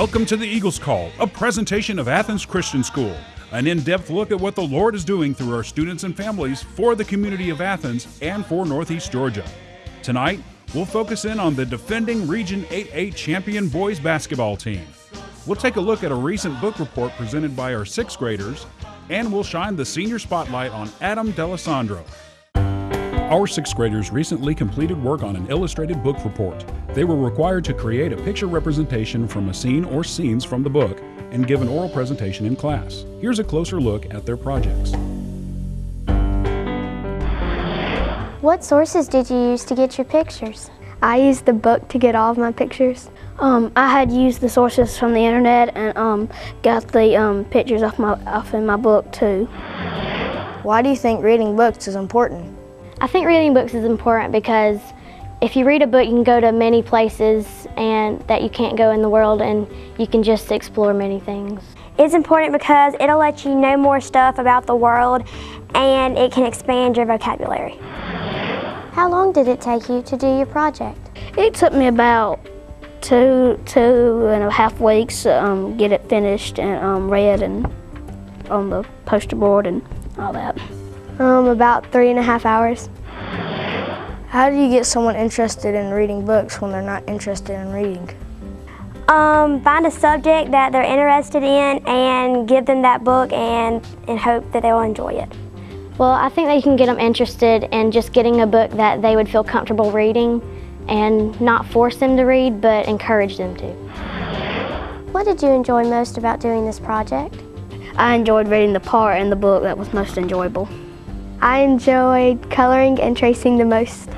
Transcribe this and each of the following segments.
Welcome to the Eagles Call, a presentation of Athens Christian School, an in-depth look at what the Lord is doing through our students and families for the community of Athens and for Northeast Georgia. Tonight, we'll focus in on the defending Region 8A champion boys basketball team. We'll take a look at a recent book report presented by our sixth graders, and we'll shine the senior spotlight on Adam D'Alessandro. Our sixth graders recently completed work on an illustrated book report. They were required to create a picture representation from a scene or scenes from the book and give an oral presentation in class. Here's a closer look at their projects. What sources did you use to get your pictures? I used the book to get all of my pictures. I had used the sources from the internet and got the pictures off in my book too. Why do you think reading books is important? I think reading books is important because if you read a book, you can go to many places and that you can't go in the world, and you can just explore many things. It's important because it'll let you know more stuff about the world and it can expand your vocabulary. How long did it take you to do your project? It took me about two and a half weeks to get it finished and read and on the poster board and all that. About 3.5 hours. How do you get someone interested in reading books when they're not interested in reading? Find a subject that they're interested in and give them that book and hope that they will enjoy it. Well, I think that you can get them interested in just getting a book that they would feel comfortable reading and not force them to read, but encourage them to. What did you enjoy most about doing this project? I enjoyed reading the part in the book that was most enjoyable. I enjoyed coloring and tracing the most.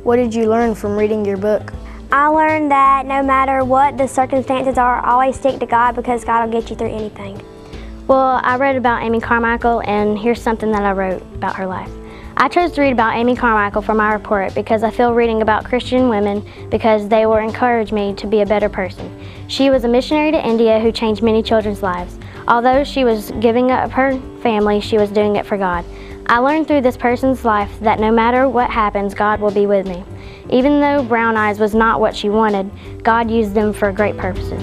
What did you learn from reading your book? I learned that no matter what the circumstances are, always stick to God because God will get you through anything. Well, I read about Amy Carmichael, and here's something that I wrote about her life. I chose to read about Amy Carmichael for my report because I feel reading about Christian women because they will encourage me to be a better person. She was a missionary to India who changed many children's lives. Although she was giving up her family, she was doing it for God. I learned through this person's life that no matter what happens, God will be with me. Even though brown eyes was not what she wanted, God used them for great purposes.